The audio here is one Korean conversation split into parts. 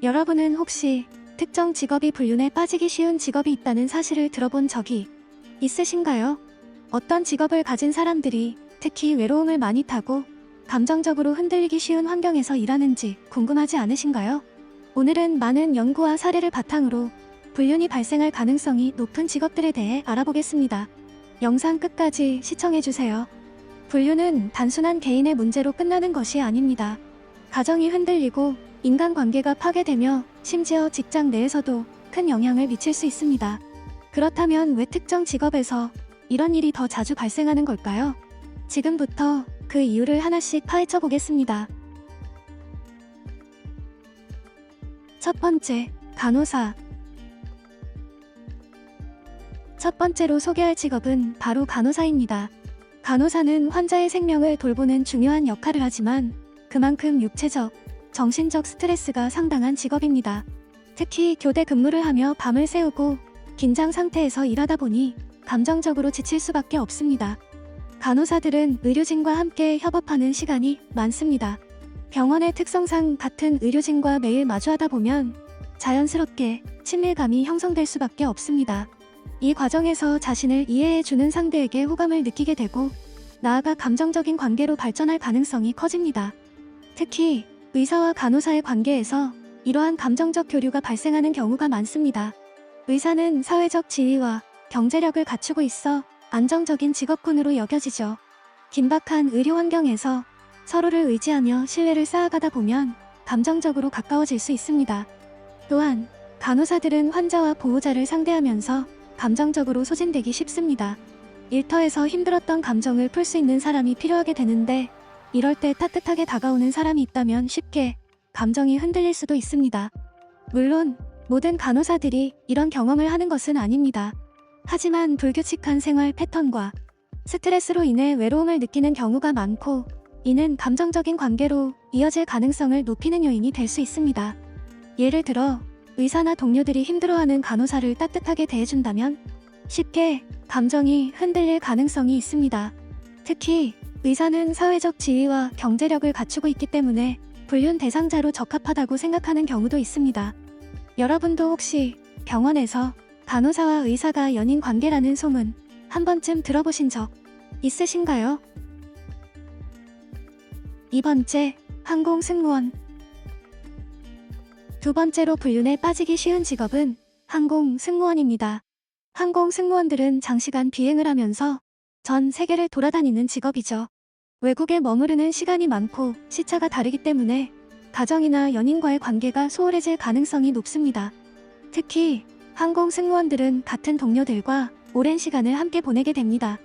여러분은 혹시 특정 직업이 불륜에 빠지기 쉬운 직업이 있다는 사실을 들어본 적이 있으신가요? 어떤 직업을 가진 사람들이 특히 외로움을 많이 타고 감정적으로 흔들리기 쉬운 환경에서 일하는지 궁금하지 않으신가요? 오늘은 많은 연구와 사례를 바탕으로 불륜이 발생할 가능성이 높은 직업들에 대해 알아보겠습니다. 영상 끝까지 시청해주세요. 불륜은 단순한 개인의 문제로 끝나는 것이 아닙니다. 가정이 흔들리고 인간관계가 파괴되며 심지어 직장 내에서도 큰 영향을 미칠 수 있습니다. 그렇다면 왜 특정 직업에서 이런 일이 더 자주 발생하는 걸까요? 지금부터 그 이유를 하나씩 파헤쳐 보겠습니다. 첫 번째, 간호사. 첫 번째로 소개할 직업은 바로 간호사입니다. 간호사는 환자의 생명을 돌보는 중요한 역할을 하지만 그만큼 육체적, 정신적 스트레스가 상당한 직업입니다. 특히 교대 근무를 하며 밤을 새우고 긴장 상태에서 일하다 보니 감정적으로 지칠 수밖에 없습니다. 간호사들은 의료진과 함께 협업하는 시간이 많습니다. 병원의 특성상 같은 의료진과 매일 마주하다 보면 자연스럽게 친밀감이 형성될 수밖에 없습니다. 이 과정에서 자신을 이해해주는 상대에게 호감을 느끼게 되고 나아가 감정적인 관계로 발전할 가능성이 커집니다. 특히 의사와 간호사의 관계에서 이러한 감정적 교류가 발생하는 경우가 많습니다. 의사는 사회적 지위와 경제력을 갖추고 있어 안정적인 직업군으로 여겨지죠. 긴박한 의료 환경에서 서로를 의지하며 신뢰를 쌓아가다 보면 감정적으로 가까워질 수 있습니다. 또한 간호사들은 환자와 보호자를 상대하면서 감정적으로 소진되기 쉽습니다. 일터에서 힘들었던 감정을 풀 수 있는 사람이 필요하게 되는데 이럴 때 따뜻하게 다가오는 사람이 있다면 쉽게 감정이 흔들릴 수도 있습니다. 물론 모든 간호사들이 이런 경험을 하는 것은 아닙니다. 하지만 불규칙한 생활 패턴과 스트레스로 인해 외로움을 느끼는 경우가 많고 이는 감정적인 관계로 이어질 가능성을 높이는 요인이 될 수 있습니다. 예를 들어 의사나 동료들이 힘들어하는 간호사를 따뜻하게 대해준다면 쉽게 감정이 흔들릴 가능성이 있습니다. 특히 의사는 사회적 지위와 경제력을 갖추고 있기 때문에 불륜 대상자로 적합하다고 생각하는 경우도 있습니다. 여러분도 혹시 병원에서 간호사와 의사가 연인 관계라는 소문 한 번쯤 들어보신 적 있으신가요? 2번째, 항공승무원. 두 번째로 불륜에 빠지기 쉬운 직업은 항공승무원입니다. 항공승무원들은 장시간 비행을 하면서 전 세계를 돌아다니는 직업이죠. 외국에 머무르는 시간이 많고 시차가 다르기 때문에 가정이나 연인과의 관계가 소홀해질 가능성이 높습니다. 특히 항공승무원들은 같은 동료들과 오랜 시간을 함께 보내게 됩니다.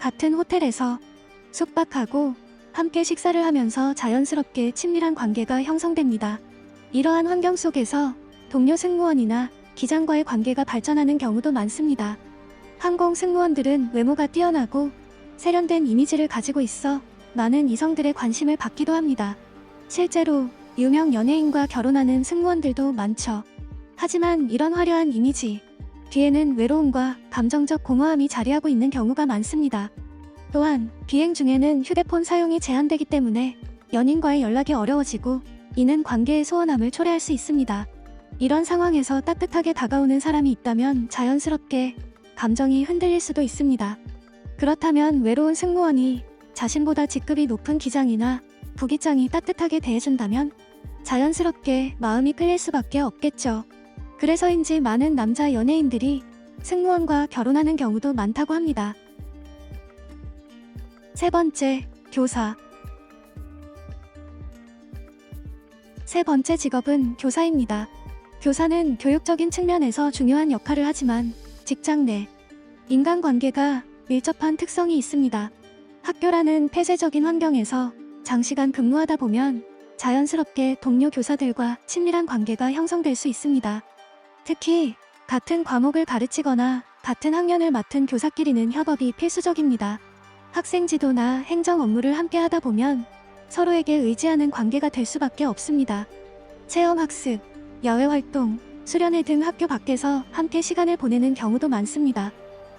같은 호텔에서 숙박하고 함께 식사를 하면서 자연스럽게 친밀한 관계가 형성됩니다. 이러한 환경 속에서 동료 승무원이나 기장과의 관계가 발전하는 경우도 많습니다. 항공승무원들은 외모가 뛰어나고 세련된 이미지를 가지고 있어 많은 이성들의 관심을 받기도 합니다. 실제로 유명 연예인과 결혼하는 승무원들도 많죠. 하지만 이런 화려한 이미지 뒤에는 외로움과 감정적 공허함이 자리하고 있는 경우가 많습니다. 또한 비행 중에는 휴대폰 사용이 제한되기 때문에 연인과의 연락이 어려워지고 이는 관계의 소원함을 초래할 수 있습니다. 이런 상황에서 따뜻하게 다가오는 사람이 있다면 자연스럽게 감정이 흔들릴 수도 있습니다. 그렇다면 외로운 승무원이 자신보다 직급이 높은 기장이나 부기장이 따뜻하게 대해준다면 자연스럽게 마음이 끌릴 수밖에 없겠죠. 그래서인지 많은 남자 연예인들이 승무원과 결혼하는 경우도 많다고 합니다. 세 번째, 교사. 세 번째 직업은 교사입니다. 교사는 교육적인 측면에서 중요한 역할을 하지만 직장 내 인간관계가 밀접한 특성이 있습니다. 학교라는 폐쇄적인 환경에서 장시간 근무하다 보면 자연스럽게 동료 교사들과 친밀한 관계가 형성될 수 있습니다. 특히 같은 과목을 가르치거나 같은 학년을 맡은 교사끼리는 협업이 필수적입니다. 학생 지도나 행정 업무를 함께 하다 보면 서로에게 의지하는 관계가 될 수밖에 없습니다. 체험학습, 야외활동, 수련회 등 학교 밖에서 함께 시간을 보내는 경우도 많습니다.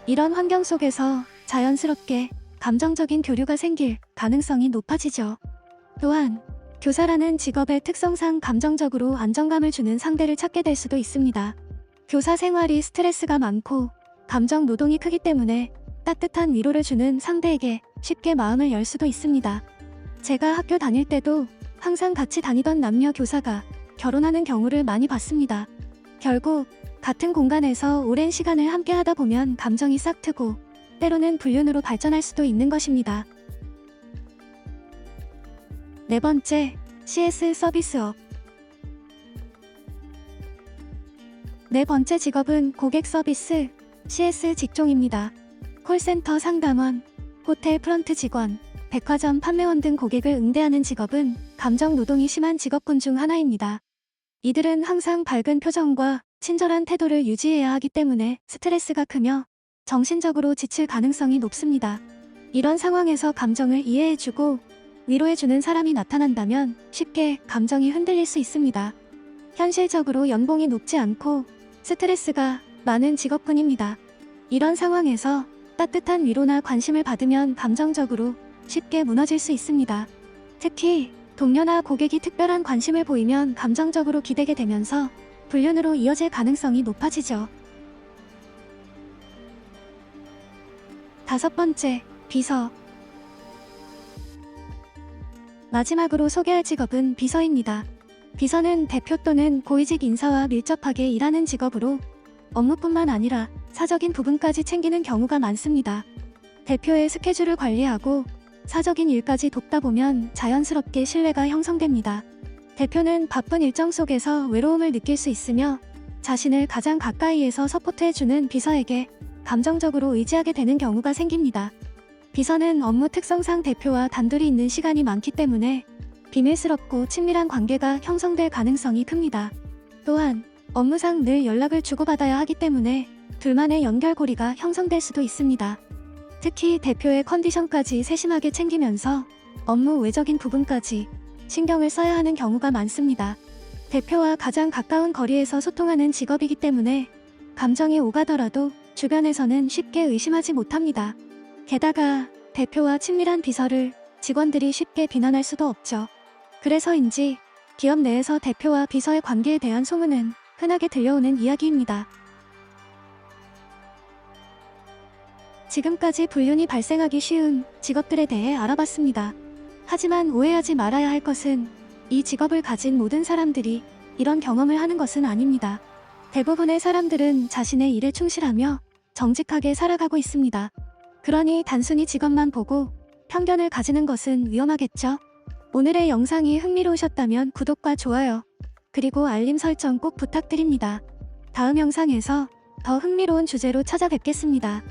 이런 환경 속에서 자연스럽게 감정적인 교류가 생길 가능성이 높아지죠. 또한 교사라는 직업의 특성상 감정적으로 안정감을 주는 상대를 찾게 될 수도 있습니다. 교사 생활이 스트레스가 많고 감정 노동이 크기 때문에 따뜻한 위로를 주는 상대에게 쉽게 마음을 열 수도 있습니다. 제가 학교 다닐 때도 항상 같이 다니던 남녀 교사가 결혼하는 경우를 많이 봤습니다. 결국 같은 공간에서 오랜 시간을 함께 하다 보면 감정이 싹트고 때로는 불륜으로 발전할 수도 있는 것입니다. 네 번째, CS 서비스업. 네 번째 직업은 고객 서비스, CS 직종입니다. 콜센터 상담원, 호텔 프런트 직원, 백화점 판매원 등 고객을 응대하는 직업은 감정 노동이 심한 직업군 중 하나입니다. 이들은 항상 밝은 표정과 친절한 태도를 유지해야 하기 때문에 스트레스가 크며 정신적으로 지칠 가능성이 높습니다. 이런 상황에서 감정을 이해해주고 위로해주는 사람이 나타난다면 쉽게 감정이 흔들릴 수 있습니다. 현실적으로 연봉이 높지 않고 스트레스가 많은 직업군입니다. 이런 상황에서 따뜻한 위로나 관심을 받으면 감정적으로 쉽게 무너질 수 있습니다. 특히 동료나 고객이 특별한 관심을 보이면 감정적으로 기대게 되면서 불륜으로 이어질 가능성이 높아지죠. 다섯 번째, 비서. 마지막으로 소개할 직업은 비서입니다. 비서는 대표 또는 고위직 인사와 밀접하게 일하는 직업으로 업무뿐만 아니라 사적인 부분까지 챙기는 경우가 많습니다. 대표의 스케줄을 관리하고 사적인 일까지 돕다 보면 자연스럽게 신뢰가 형성됩니다. 대표는 바쁜 일정 속에서 외로움을 느낄 수 있으며 자신을 가장 가까이에서 서포트해주는 비서에게 감정적으로 의지하게 되는 경우가 생깁니다. 비서는 업무 특성상 대표와 단둘이 있는 시간이 많기 때문에 비밀스럽고 친밀한 관계가 형성될 가능성이 큽니다. 또한 업무상 늘 연락을 주고받아야 하기 때문에 둘만의 연결고리가 형성될 수도 있습니다. 특히 대표의 컨디션까지 세심하게 챙기면서 업무 외적인 부분까지 신경을 써야 하는 경우가 많습니다. 대표와 가장 가까운 거리에서 소통하는 직업이기 때문에 감정이 오가더라도 주변에서는 쉽게 의심하지 못합니다. 게다가 대표와 친밀한 비서를 직원들이 쉽게 비난할 수도 없죠. 그래서인지 기업 내에서 대표와 비서의 관계에 대한 소문은 흔하게 들려오는 이야기입니다. 지금까지 불륜이 발생하기 쉬운 직업들에 대해 알아봤습니다. 하지만 오해하지 말아야 할 것은 이 직업을 가진 모든 사람들이 이런 경험을 하는 것은 아닙니다. 대부분의 사람들은 자신의 일에 충실하며 정직하게 살아가고 있습니다. 그러니 단순히 직업만 보고 편견을 가지는 것은 위험하겠죠? 오늘의 영상이 흥미로우셨다면 구독과 좋아요, 그리고 알림 설정 꼭 부탁드립니다. 다음 영상에서 더 흥미로운 주제로 찾아뵙겠습니다.